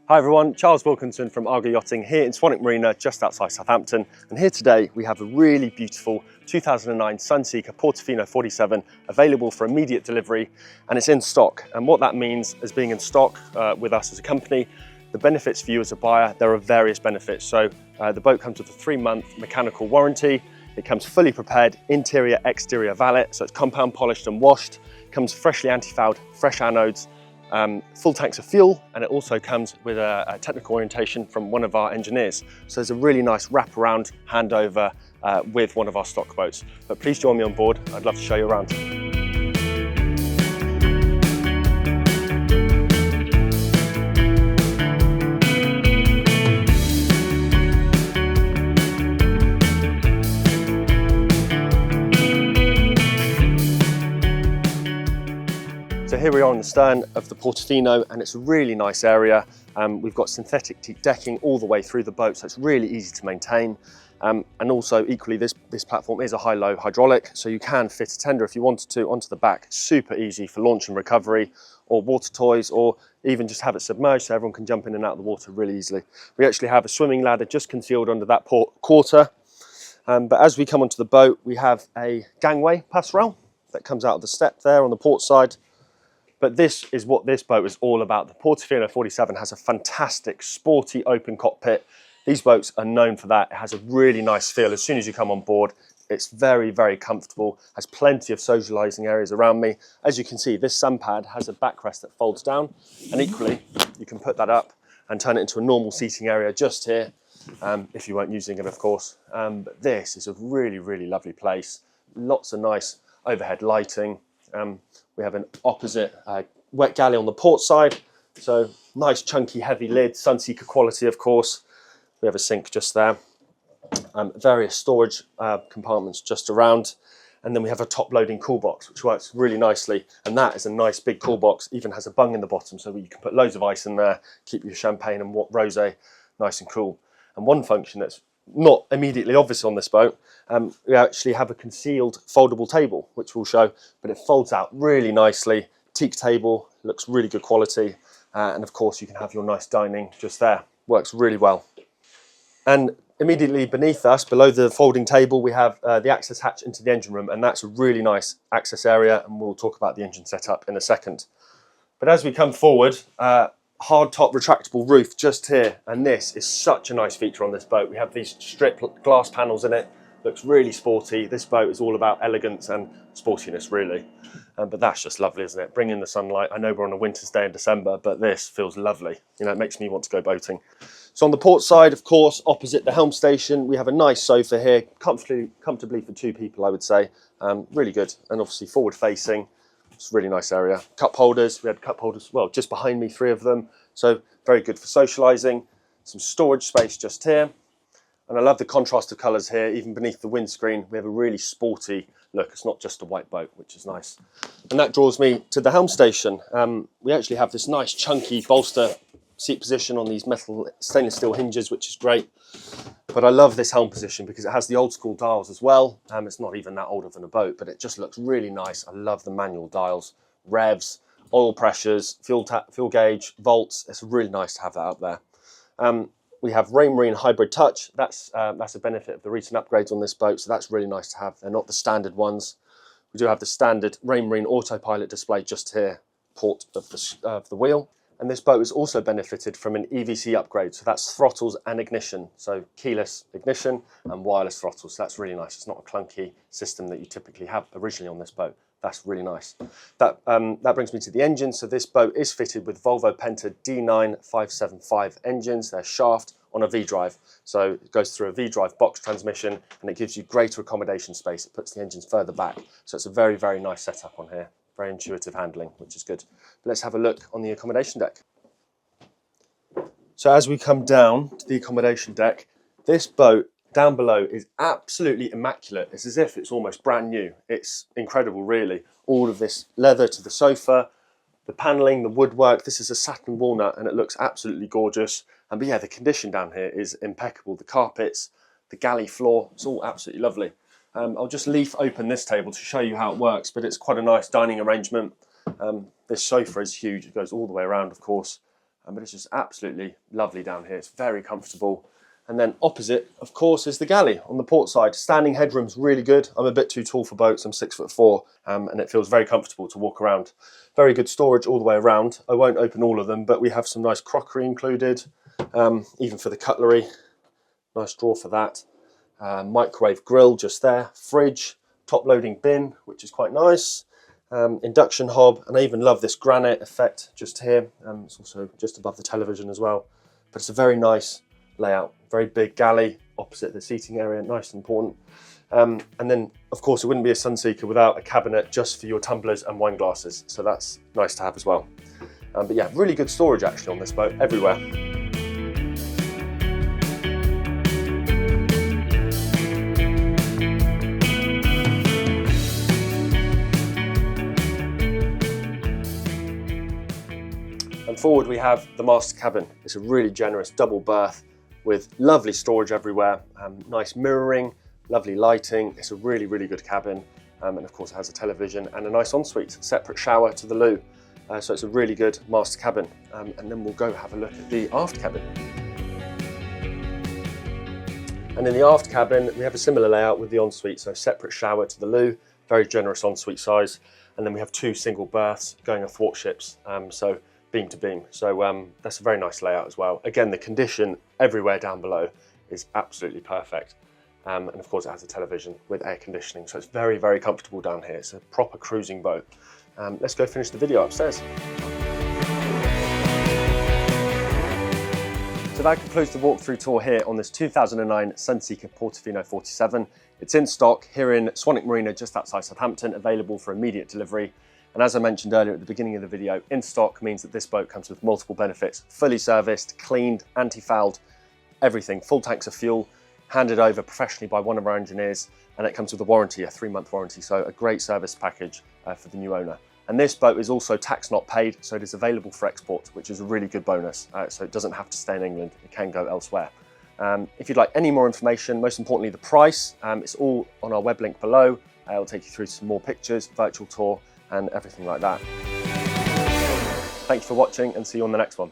Hi everyone, Charles Wilkinson from Argo Yachting here in Swanwick Marina just outside Southampton, and here today we have a really beautiful 2009 Sunseeker Portofino 47 available for immediate delivery, and it's in stock. And what that means as being in stock with us as a company, the benefits for you as a buyer, there are various benefits. So the boat comes with a 3-month mechanical warranty. It comes fully prepared, interior, exterior valet, so it's compound polished and washed. It comes freshly anti-fouled, fresh anodes, full tanks of fuel, and it also comes with a technical orientation from one of our engineers. So there's a really nice wraparound handover with one of our stock boats. But please join me on board, I'd love to show you around. So here we are on the stern of the Portofino, and it's a really nice area. We've got synthetic teak decking all the way through the boat, so it's really easy to maintain. And also equally, this platform is a high-low hydraulic, so you can fit a tender if you wanted to onto the back. Super easy for launch and recovery, or water toys, or even just have it submerged so everyone can jump in and out of the water really easily. We actually have a swimming ladder just concealed under that port quarter. But as we come onto the boat, we have a gangway passerelle that comes out of the step there on the port side. But this is what this boat is all about. The Portofino 47 has a fantastic sporty open cockpit. These boats are known for that. It has a really nice feel as soon as you come on board. It's very, very comfortable, has plenty of socialising areas around me. As you can see, this sun pad has a backrest that folds down, and equally, you can put that up and turn it into a normal seating area just here, if you weren't using it, of course. But this is a really, really lovely place. Lots of nice overhead lighting. We have an opposite wet galley on the port side, so nice chunky heavy lid, Sunseeker quality of course. We have a sink just there, various storage compartments just around, and then we have a top loading cool box which works really nicely, and that is a nice big cool box, even has a bung in the bottom so you can put loads of ice in there, keep your champagne and rosé nice and cool. And one function that's not immediately obvious on this boat, we actually have a concealed foldable table, which we'll show, but it folds out really nicely. Teak table, looks really good quality, and of course you can have your nice dining just there. Works really well. And immediately beneath us, below the folding table, we have the access hatch into the engine room, and that's a really nice access area, and we'll talk about the engine setup in a second. But as we come forward, hard top retractable roof just here, and this is such a nice feature on this boat. We have these strip glass panels in it, looks really sporty. This boat is all about elegance and sportiness really, but that's just lovely, isn't it? Bring in the sunlight. I know we're on a winter's day in December, but this feels lovely. You know, it makes me want to go boating. So on the port side, of course, opposite the helm station, we have a nice sofa here, comfortably for 2 people, I would say. Really good, and obviously forward facing. It's a really nice area. Cup holders, we had cup holders, well, just behind me, 3 of them. So very good for socialising. Some storage space just here. And I love the contrast of colours here, even beneath the windscreen. We have a really sporty look. It's not just a white boat, which is nice. And that draws me to the helm station. We actually have this nice chunky bolster seat position on these metal stainless steel hinges, which is great. But I love this helm position because it has the old school dials as well. It's not even that older than a boat, but it just looks really nice. I love the manual dials, revs, oil pressures, fuel gauge, volts. It's really nice to have that up there. We have Raymarine Hybrid Touch. That's a benefit of the recent upgrades on this boat, so that's really nice to have. They're not the standard ones. We do have the standard Raymarine autopilot display just here, port of the wheel. And this boat has also benefited from an EVC upgrade, so that's throttles and ignition, so keyless ignition and wireless throttles. So that's really nice. It's not a clunky system that you typically have originally on this boat. That's really nice. That brings me to the engine. So this boat is fitted with Volvo Penta D9575 engines. They're shaft on a V-drive. So it goes through a V-drive box transmission, and it gives you greater accommodation space. It puts the engines further back. So it's a very, very nice setup on here. Very intuitive handling, which is good. But let's have a look on the accommodation deck. So as we come down to the accommodation deck, this boat down below is absolutely immaculate. It's as if it's almost brand new. It's incredible, really. All of this leather to the sofa, the panelling, the woodwork. This is a satin walnut, and it looks absolutely gorgeous. But yeah, the condition down here is impeccable. The carpets, the galley floor, it's all absolutely lovely. I'll just leaf open this table to show you how it works, but it's quite a nice dining arrangement. This sofa is huge. It goes all the way around, of course. but it's just absolutely lovely down here. It's very comfortable. And then opposite, of course, is the galley on the port side. Standing headroom's really good. I'm a bit too tall for boats. I'm 6'4", and it feels very comfortable to walk around. Very good storage all the way around. I won't open all of them, but we have some nice crockery included, even for the cutlery. Nice drawer for that. Microwave grill just there. Fridge, top loading bin, which is quite nice. Induction hob, and I even love this granite effect just here. It's also just above the television as well. But it's a very nice layout. Very big galley opposite the seating area, nice and important. And then, of course, it wouldn't be a Sunseeker without a cabinet just for your tumblers and wine glasses. So that's nice to have as well. But yeah, really good storage actually on this boat, everywhere. And forward we have the master cabin. It's a really generous double berth with lovely storage everywhere, nice mirroring, lovely lighting. It's a really, really good cabin. And of course it has a television and a nice ensuite, separate shower to the loo. So it's a really good master cabin. And then we'll go have a look at the aft cabin. And in the aft cabin, we have a similar layout with the ensuite, so separate shower to the loo, very generous ensuite size. And then we have 2 single berths going athwartships, so beam to beam. So that's a very nice layout as well. Again, the condition everywhere down below is absolutely perfect. And of course it has a television with air conditioning. So it's very, very comfortable down here. It's a proper cruising boat. Let's go finish the video upstairs. So that concludes the walkthrough tour here on this 2009 Sunseeker Portofino 47. It's in stock here in Swanwick Marina, just outside Southampton, available for immediate delivery. And as I mentioned earlier at the beginning of the video, in stock means that this boat comes with multiple benefits: fully serviced, cleaned, anti-fouled, everything, full tanks of fuel, handed over professionally by one of our engineers, and it comes with a warranty, a 3-month warranty, so a great service package for the new owner. And this boat is also tax not paid, so it is available for export, which is a really good bonus. So it doesn't have to stay in England, it can go elsewhere. If you'd like any more information, most importantly the price, it's all on our web link below. It'll take you through some more pictures, virtual tour, and everything like that. Thank you for watching, and see you on the next one.